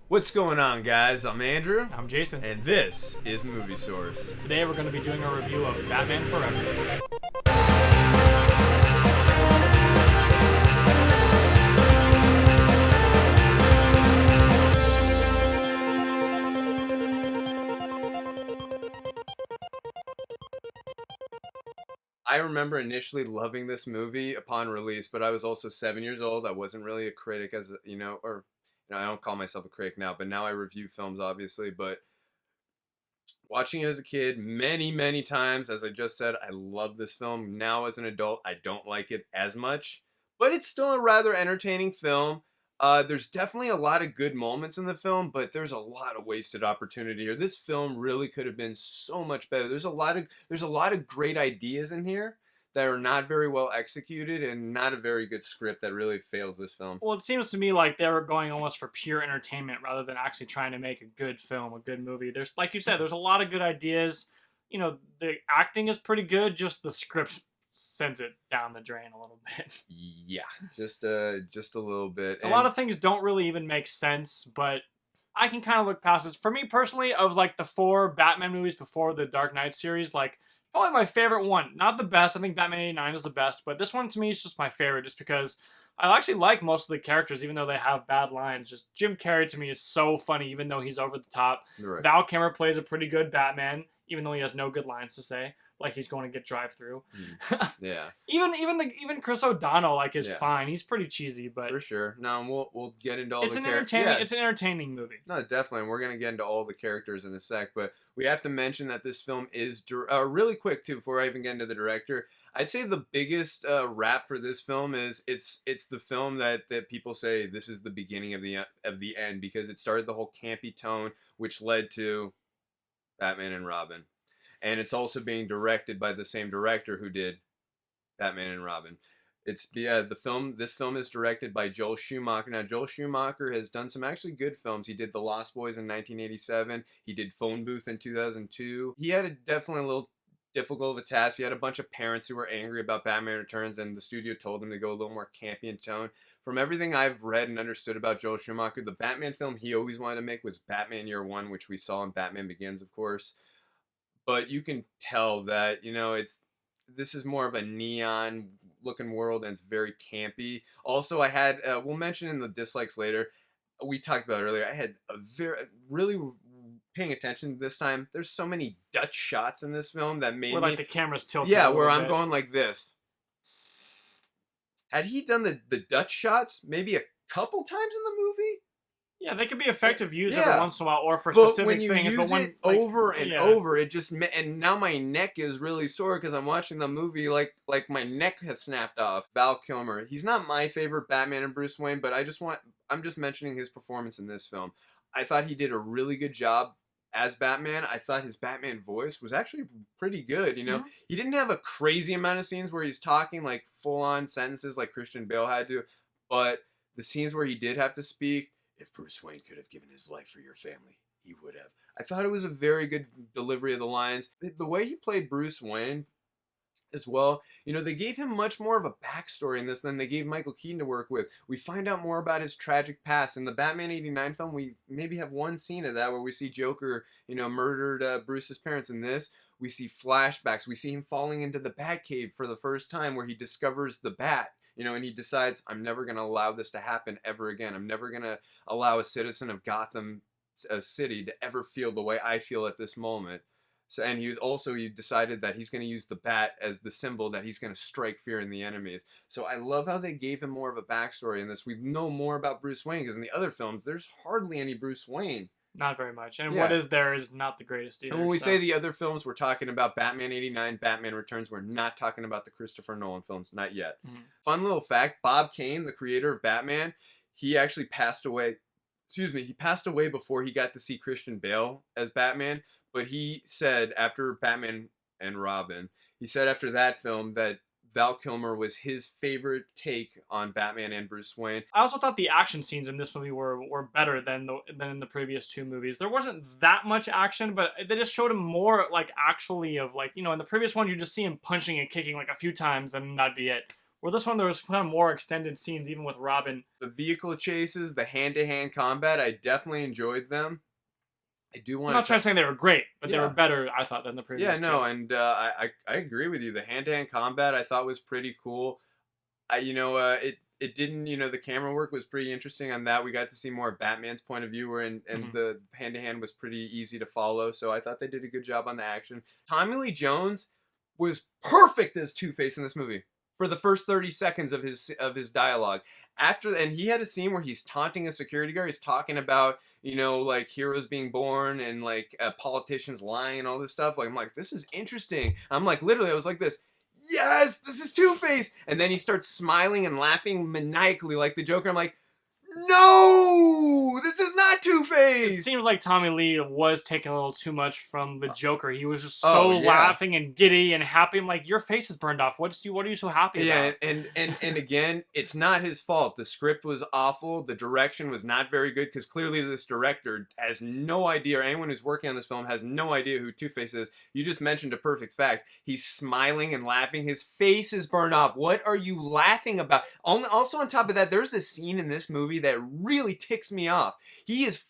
What's going on, guys? I'm Andrew. I'm Jason. And this is Movie Source. Today we're going to be doing a review of Batman Forever. I remember initially loving this movie upon release, but I was also 7 years old. I wasn't really a critic I don't call myself a critic now, but now I review films, obviously. But watching it as a kid many, many times, as I just said, I love this film. Now as an adult, I don't like it as much, but it's still a rather entertaining film. There's definitely a lot of good moments in the film, but there's a lot of wasted opportunity here. This film really could have been so much better. There's a lot of great ideas in here that are not very well executed and not a very good script that really fails this film. Well, it seems to me like they were going almost for pure entertainment rather than actually trying to make a good film, a good movie. There's, like you said, there's a lot of good ideas. You know, the acting is pretty good, just the script sends it down the drain a little bit. Yeah, just a little bit. A lot of things don't really even make sense, but I can kind of look past this. For me personally, of like the 4 Batman movies before the Dark Knight series, like probably my favorite one. Not the best. I think Batman 89 is the best, but this one to me is just my favorite just because I actually like most of the characters, even though they have bad lines. Just Jim Carrey to me is so funny, even though he's over the top. Right. Val Kilmer plays a pretty good Batman, even though he has no good lines to say. Like he's going to get drive-through. Yeah. even Chris O'Donnell is fine. He's pretty cheesy, but for sure. No, we'll get into all it's the characters. It's an entertaining movie. No, definitely. And we're gonna get into all the characters in a sec, but we have to mention that this film is really quick too. Before I even get into the director, I'd say the biggest rap for this film is it's the film that people say this is the beginning of the end because it started the whole campy tone, which led to Batman and Robin. And it's also being directed by the same director who did Batman and Robin. This film is directed by Joel Schumacher. Now, Joel Schumacher has done some actually good films. He did The Lost Boys in 1987. He did Phone Booth in 2002. He had definitely a little difficult of a task. He had a bunch of parents who were angry about Batman Returns, and the studio told him to go a little more campy in tone. From everything I've read and understood about Joel Schumacher, the Batman film he always wanted to make was Batman Year One, which we saw in Batman Begins, of course. But you can tell that, this is more of a neon looking world and it's very campy. Also, I had, we'll mention in the dislikes later, we talked about it earlier, I had really paying attention this time. There's so many Dutch shots in this film that made where the camera's tilted. Yeah, where I'm going like this. Had he done the Dutch shots maybe a couple times in the movie? Yeah, they could be effective use every once in a while or for specific when you things. Use it over and over, it just and now my neck is really sore because I'm watching the movie like my neck has snapped off. Val Kilmer, he's not my favorite Batman and Bruce Wayne, but I'm just mentioning his performance in this film. I thought he did a really good job as Batman. I thought his Batman voice was actually pretty good. He didn't have a crazy amount of scenes where he's talking like full on sentences like Christian Bale had to, but the scenes where he did have to speak. If Bruce Wayne could have given his life for your family, he would have. I thought it was a very good delivery of the lines. The way he played Bruce Wayne as well, they gave him much more of a backstory in this than they gave Michael Keaton to work with. We find out more about his tragic past. In the Batman 89 film, we maybe have one scene of that where we see Joker, murdered Bruce's parents. In this, we see flashbacks. We see him falling into the Batcave for the first time where he discovers the Bat. And he decides, I'm never going to allow this to happen ever again. I'm never going to allow a citizen of Gotham City to ever feel the way I feel at this moment. So, and he decided that he's going to use the bat as the symbol that he's going to strike fear in the enemies. So I love how they gave him more of a backstory in this. We know more about Bruce Wayne because in the other films, there's hardly any Bruce Wayne. Not very much. And what is there is not the greatest either. And when we say the other films, we're talking about Batman 89, Batman Returns. We're not talking about the Christopher Nolan films. Not yet. Mm-hmm. Fun little fact, Bob Kane, the creator of Batman, he actually passed away. He passed away before he got to see Christian Bale as Batman. But he said after Batman and Robin, he said after that film that Val Kilmer was his favorite take on Batman and Bruce Wayne. I also thought the action scenes in this movie were better than in the previous 2 movies. There wasn't that much action, but they just showed him more in the previous ones you just see him punching and kicking a few times and that'd be it. Where this one there was kind of more extended scenes, even with Robin. The vehicle chases, the hand-to-hand combat, I definitely enjoyed them. I do I'm want not trying to say they were great, but they Yeah. were better, I thought, than the previous Yeah, no, two. and I agree with you. The hand-to-hand combat I thought was pretty cool. It didn't, the camera work was pretty interesting on that. We got to see more of Batman's point of view, and the hand-to-hand was pretty easy to follow. So I thought they did a good job on the action. Tommy Lee Jones was perfect as Two-Face in this movie for the first 30 seconds of his dialogue. And he had a scene where he's taunting a security guard. He's talking about, like heroes being born and like politicians lying and all this stuff. Like, I'm like, this is interesting. I'm like, literally, I was like this. Yes, this is Two-Face. And then he starts smiling and laughing maniacally like the Joker. I'm like, no, this is not It Two-Face. seems like Tommy Lee was taking a little too much from the Joker. He was just so laughing and giddy and happy. I'm like, your face is burned off. What are you so happy about? Yeah, and again, it's not his fault. The script was awful. The direction was not very good because clearly this director has no idea, or anyone who's working on this film has no idea who Two-Face is. You just mentioned a perfect fact. He's smiling and laughing. His face is burned off. What are you laughing about? Also, on top of that, there's a scene in this movie that really ticks me off. He is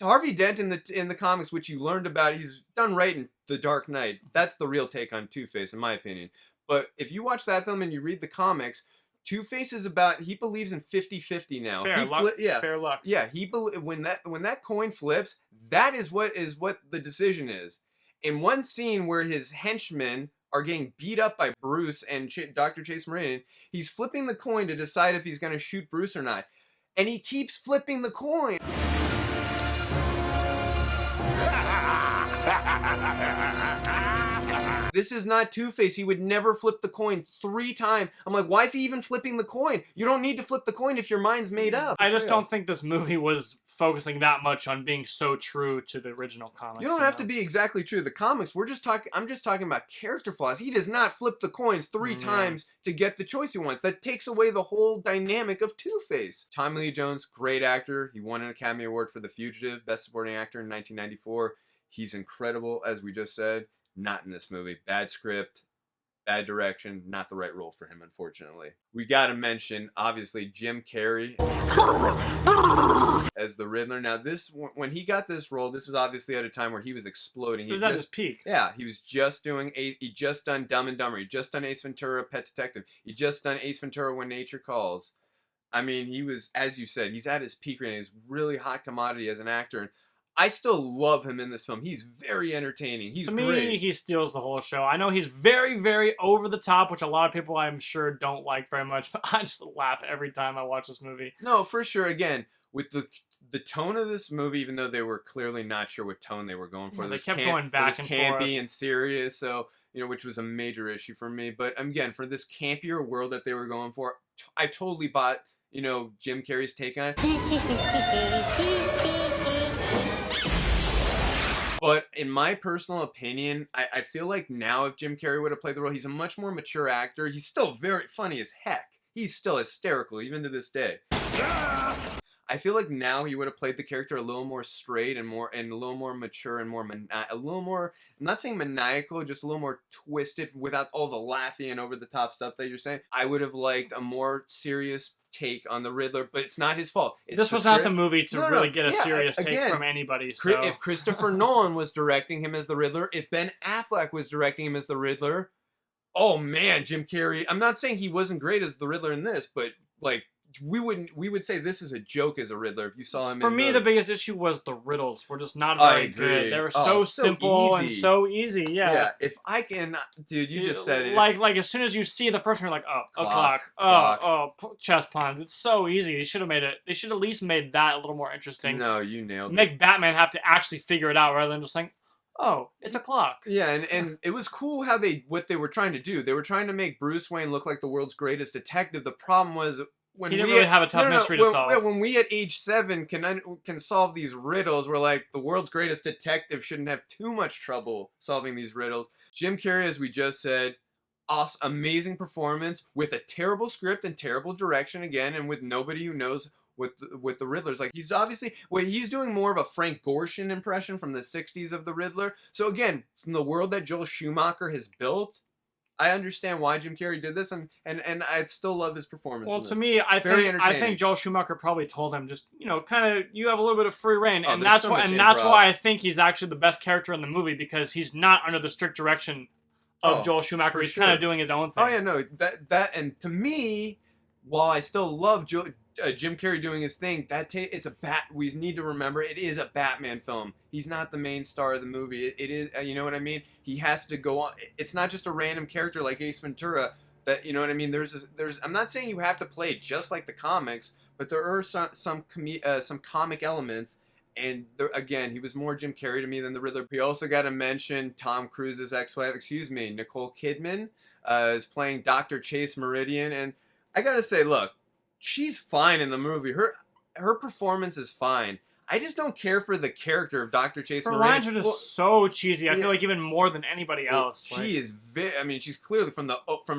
Harvey Dent in the comics, which you learned about. He's done right in The Dark Knight. That's the real take on Two-Face, in my opinion. But if you watch that film and you read the comics, Two-Face is he believes in 50-50 now. Fair luck. Fair luck. Yeah, when that coin flips, that is what the decision is. In one scene where his henchmen are getting beat up by Bruce and Dr. Chase Meridian, he's flipping the coin to decide if he's going to shoot Bruce or not. And he keeps flipping the coin. This is not Two-Face. He would never flip the coin 3 times. I'm like, why is he even flipping the coin? You don't need to flip the coin if your mind's made up. I just don't think this movie was focusing that much on being so true to the original comics. You don't have to be exactly true to the comics. I'm just talking about character flaws. He does not flip the coins 3 times to get the choice he wants. That takes away the whole dynamic of Two-Face. Tommy Lee Jones, great actor. He won an Academy Award for The Fugitive, Best Supporting Actor in 1994. He's incredible, as we just said. Not in this movie. Bad script, bad direction, not the right role for him, unfortunately. We gotta mention, obviously, Jim Carrey as the Riddler. Now, when he got this role, this is obviously at a time where he was exploding. He was at his peak. Yeah, he was just he just done Dumb and Dumber. He just done Ace Ventura, Pet Detective. He just done Ace Ventura, When Nature Calls. I mean, he was, as you said, he's at his peak right now. He's really hot commodity as an actor. And I still love him in this film. He's very entertaining. He's great. To me, he steals the whole show. I know he's very, very over the top, which a lot of people I'm sure don't like very much, but I just laugh every time I watch this movie. No, for sure. Again, with the tone of this movie, even though they were clearly not sure what tone they were going for, they kept going back and forth. It was campy and serious, so which was a major issue for me. But again, for this campier world that they were going for, I totally bought Jim Carrey's take on it. But in my personal opinion, I feel like now if Jim Carrey would have played the role, he's a much more mature actor. He's still very funny as heck. He's still hysterical, even to this day. I feel like now he would have played the character a little more straight and a little more mature and a little more, I'm not saying maniacal, just a little more twisted without all the laughing and over the top stuff that you're saying. I would have liked a more serious take on the Riddler, but it's not his fault. This was not the movie to really get a serious take from anybody. So. If Christopher Nolan was directing him as the Riddler, if Ben Affleck was directing him as the Riddler, oh man, Jim Carrey. I'm not saying he wasn't great as the Riddler in this, but like we would say this is a joke as a Riddler if you saw him. For me, the biggest issue was the riddles were just not very good. They were so simple and so easy. Yeah. If I can, dude, you just said it. Like as soon as you see the first one, you're like, oh, clock. Chess pawns. It's so easy. They should have made it. They should at least made that a little more interesting. No, you nailed it. Make Batman have to actually figure it out rather than just like, oh, it's a clock. Yeah, and it was cool what they were trying to do. They were trying to make Bruce Wayne look like the world's greatest detective. The problem was when he didn't really have a tough mystery to solve. When we at age 7 can solve these riddles, we're like, the world's greatest detective shouldn't have too much trouble solving these riddles. Jim Carrey, as we just said, awesome, amazing performance with a terrible script and terrible direction again, and with nobody who knows with the Riddler's. Like, he's obviously, he's doing more of a Frank Gorshin impression from the 60s of the Riddler. So again, from the world that Joel Schumacher has built, I understand why Jim Carrey did this, and I still love his performance. Well, in to this. me, Very I entertaining. think Joel Schumacher probably told him just kind of you have a little bit of free reign, Oh, and there's that's so why much that's improv. why I think he's actually the best character in the movie because he's not under the strict direction of Joel Schumacher. for He's sure. kind of doing his own thing. Oh yeah, no, and to me, while I still love Jim Carrey doing his thing, it's a we need to remember it is a Batman film. He's not the main star of the movie. It is, you know what I mean? He has to go on. It's not just a random character like Ace Ventura. That, you know what I mean? There's. I'm not saying you have to play just like the comics, but there are some comic elements. And there, again, he was more Jim Carrey to me than the Riddler. We also got to mention Tom Cruise's ex-wife, Nicole Kidman, is playing Dr. Chase Meridian, and I gotta say, look, she's fine in the movie. Her performance is fine. I just don't care for the character of Dr. Chase Meridian. Her lines are just so cheesy. I feel like even more than anybody else. She is. I mean, she's clearly from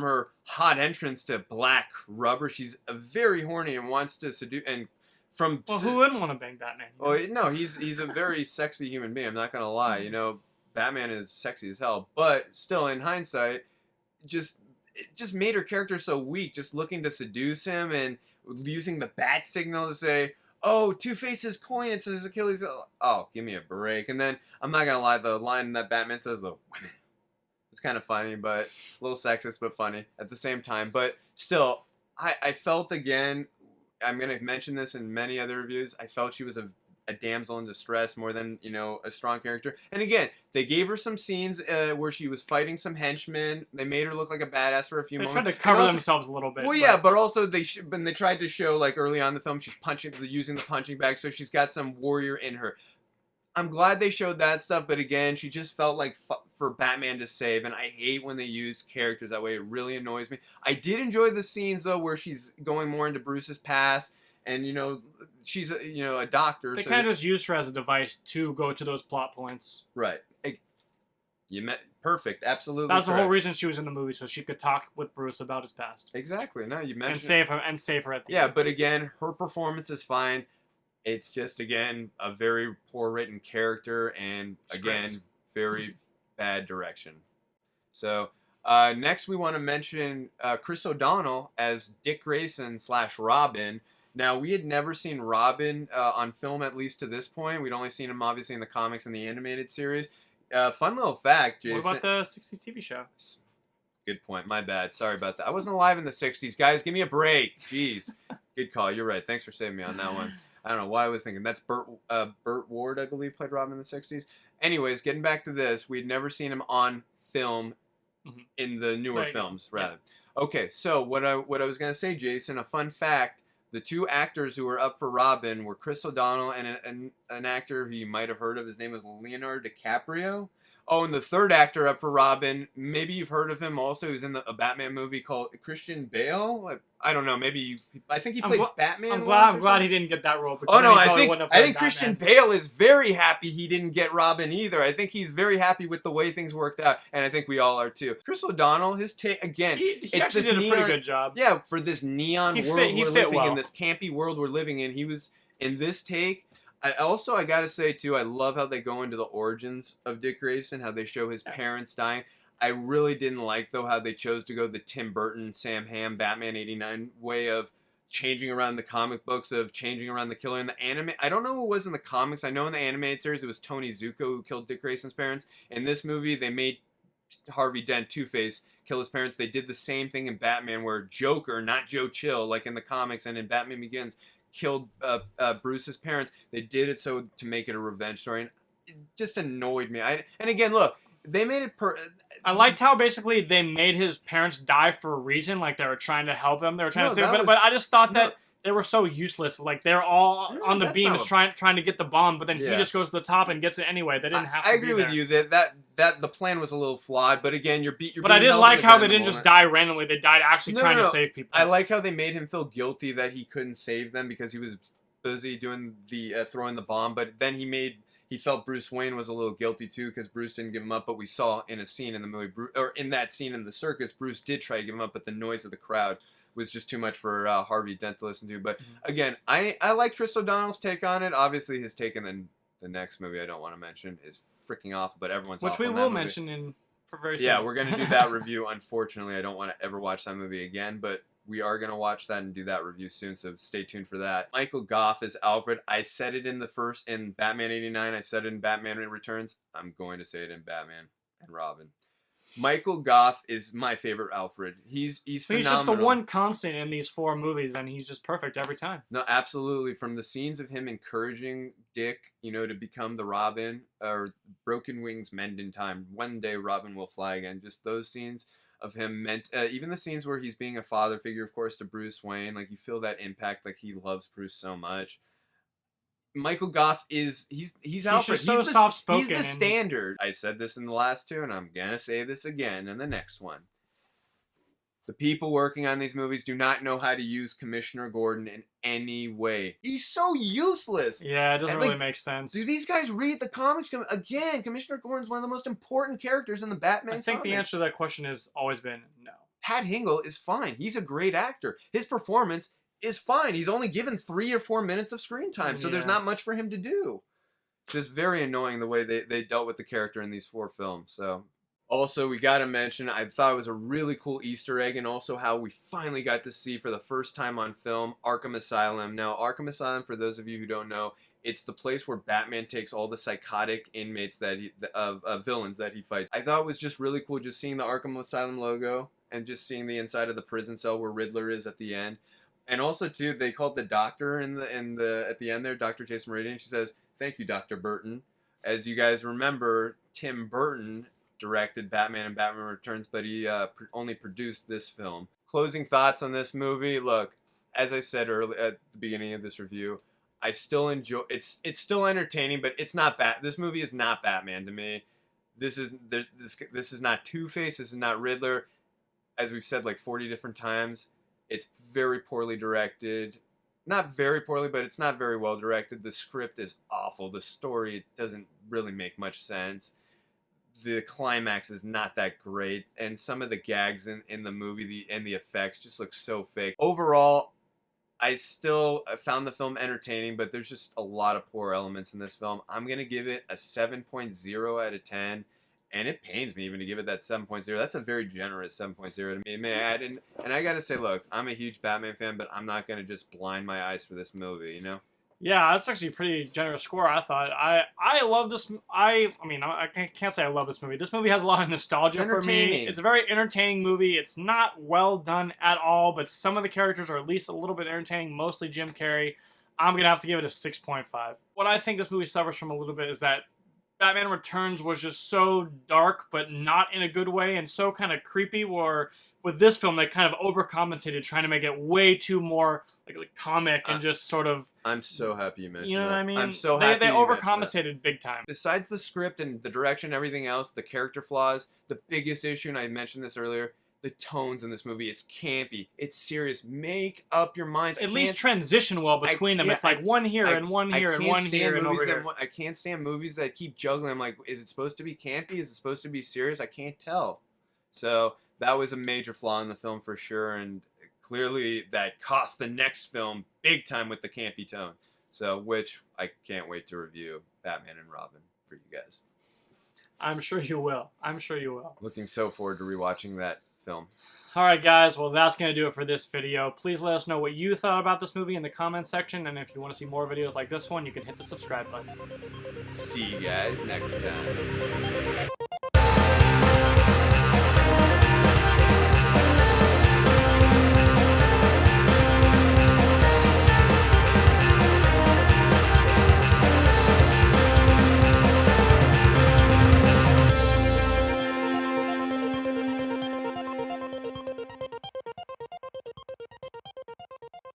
her hot entrance to Black Rubber. She's very horny and wants to seduce and. Who wouldn't want to bang Batman? Oh no, he's a very sexy human being. I'm not gonna lie. You know, Batman is sexy as hell, but still, in hindsight, it just made her character so weak. Just looking to seduce him and using the bat signal to say, "Oh, Two-Face's coin. It says Achilles." Oh, give me a break. And then I'm not gonna lie, the line that Batman says, "The women." It's kind of funny, but a little sexist, but funny at the same time. But still, I felt again. I'm going to mention this in many other reviews. I felt she was a damsel in distress more than, a strong character. And again, they gave her some scenes where she was fighting some henchmen. They made her look like a badass for a few moments. They tried to cover themselves a little bit. Well, yeah, but also when they tried to show, like, early on in the film, she's using the punching bag, so she's got some warrior in her. I'm glad they showed that stuff, but again, she just felt like for Batman to save, and I hate when they use characters that way. It really annoys me. I did enjoy the scenes, though, where she's going more into Bruce's past, and, she's, a doctor. They kind of just used her as a device to go to those plot points. Right. Perfect. Absolutely. That's the whole reason she was in the movie, so she could talk with Bruce about his past. Exactly. No, you mentioned and save her at the end. Yeah, but again, her performance is fine. It's just, again, a very poor written character and, again, very bad direction. So, next we want to mention Chris O'Donnell as Dick Grayson / Robin. Now, we had never seen Robin on film, at least to this point. We'd only seen him, obviously, in the comics and the animated series. Fun little fact, Jason. What about the 60s TV show? Good point. My bad. Sorry about that. I wasn't alive in the 60s. Guys, give me a break. Jeez. Good call. You're right. Thanks for saving me on that one. I don't know why I was thinking. That's Burt Ward, I believe, played Robin in the 60s. Anyways, getting back to this, we'd never seen him on film in the newer films, rather. Yeah. Okay, so what I was going to say, Jason, a fun fact, the two actors who were up for Robin were Chris O'Donnell and an actor who you might have heard of. His name was Leonardo DiCaprio. Oh, and the third actor up for Robin, maybe you've heard of him also. He was in a Batman movie called Christian Bale. I don't know. I think he played Batman. I'm glad he didn't get that role. Oh no, I think Christian Bale is very happy he didn't get Robin either. I think he's very happy with the way things worked out, and I think we all are too. Chris O'Donnell, his take again, he actually did a pretty good job. Yeah, for this neon world we're living in, this campy world we're living in, he was in this take. I gotta say too, I love how they go into the origins of Dick Grayson, how they show his parents dying. I really didn't like, though, how they chose to go the Tim Burton, Sam Hamm, Batman '89 way of changing around the comic books, of changing around the killer in the anime. I don't know who it was in the comics. I know in the animated series it was Tony Zuko who killed Dick Grayson's parents. In this movie, they made Harvey Dent, Two-Face, kill his parents. They did the same thing in Batman, where Joker, not Joe Chill, like in the comics and in Batman Begins, killed Bruce's parents. They did it so to make it a revenge story, and it just annoyed me. And again, look, they made it. I liked how basically they made his parents die for a reason, like they were trying to help him. They were trying to save him, but I just thought that they were so useless. Like they're all on the beam, trying to get the bomb, but then he just goes to the top and gets it anyway. They didn't have to. I agree with you that the plan was a little flawed, but again, you're But I did like how they didn't just die randomly. They died actually trying to save people. I like how they made him feel guilty that he couldn't save them because he was busy doing the throwing the bomb. But then he felt Bruce Wayne was a little guilty too because Bruce didn't give him up. But we saw in a scene in the movie, or in that scene in the circus, Bruce did try to give him up, but the noise of the crowd was just too much for Harvey Dent to listen to. But again, I like Chris O'Donnell's take on it. Obviously, his take in the next movie I don't want to mention is freaking awful, but everyone's which awful we in will that movie. mention in for very soon. Yeah, we're gonna do that review. Unfortunately, I don't want to ever watch that movie again, but we are gonna watch that and do that review soon. So stay tuned for that. Michael Goff is Alfred. I said it in Batman '89. I said it in Batman Returns. I'm going to say it in Batman and Robin. Michael Goff is my favorite Alfred. He's phenomenal. He's just the one constant in these 4 movies, and he's just perfect every time. No, absolutely. From the scenes of him encouraging Dick, to become the Robin, or broken wings mend in time. One day Robin will fly again. Just those scenes of him even the scenes where he's being a father figure, of course, to Bruce Wayne. Like, you feel that impact. Like, he loves Bruce so much. Michael Goff he's Alfred. Just so soft-spoken. He's the standard. I said this in the last 2, and I'm gonna say this again in the next one. The people working on these movies do not know how to use Commissioner Gordon in any way. He's so useless. Yeah, it doesn't really make sense. Do these guys read the comics? Again, Commissioner Gordon's one of the most important characters in the Batman I think comics. the answer to that question has always been no. Pat Hingle is fine. He's a great actor. His performance is fine. He's only given 3 or 4 minutes of screen time, so there's not much for him to do. Just very annoying the way they dealt with the character in these 4 films. So, also, we got to mention, I thought it was a really cool Easter egg, and also how we finally got to see for the first time on film Arkham Asylum. Now, Arkham Asylum, for those of you who don't know, it's the place where Batman takes all the psychotic inmates of villains that he fights. I thought it was just really cool just seeing the Arkham Asylum logo and just seeing the inside of the prison cell where Riddler is at the end. And also, too, they called the doctor at the end there, Dr. Jason Meridian. She says, "Thank you, Dr. Burton." As you guys remember, Tim Burton directed Batman and Batman Returns, but he only produced this film. Closing thoughts on this movie. Look, as I said earlier at the beginning of this review, I still enjoy. It's still entertaining, but it's not This movie is not Batman to me. This is not Two-Face. This is not Riddler. As we've said like 40 different times. It's very poorly directed. Not very poorly, but it's not very well directed. The script is awful. The story doesn't really make much sense. The climax is not that great. And some of the gags in the movie and the effects just look so fake. Overall, I still found the film entertaining, but there's just a lot of poor elements in this film. I'm going to give it a 7.0 out of 10. And it pains me even to give it that 7.0. That's a very generous 7.0 to me. May I add? And I gotta say, look, I'm a huge Batman fan, but I'm not gonna just blind my eyes for this movie, Yeah, that's actually a pretty generous score, I thought. I love this. I can't say I love this movie. This movie has a lot of nostalgia for me. It's a very entertaining movie. It's not well done at all, but some of the characters are at least a little bit entertaining, mostly Jim Carrey. I'm going to have to give it a 6.5. What I think this movie suffers from a little bit is that Batman Returns was just so dark, but not in a good way, and so kind of creepy, where with this film, they kind of overcompensated, trying to make it way too more like comic and just sort of... I'm so happy you mentioned that. You know what I mean? I'm so happy They overcompensated big time. Besides the script and the direction and everything else, the character flaws, the biggest issue, and I mentioned this earlier, the tones in this movie. It's campy. It's serious. Make up your minds. At least transition well between them. It's like one here and one here and one here and over here. I can't stand movies that keep juggling. I'm like, is it supposed to be campy? Is it supposed to be serious? I can't tell. So that was a major flaw in the film for sure, and clearly that cost the next film big time with the campy tone. So, which I can't wait to review Batman and Robin for you guys. I'm sure you will. I'm sure you will. Looking so forward to rewatching that film. Alright guys, well that's going to do it for this video. Please let us know what you thought about this movie in the comments section, and if you want to see more videos like this one, you can hit the subscribe button. See you guys next time.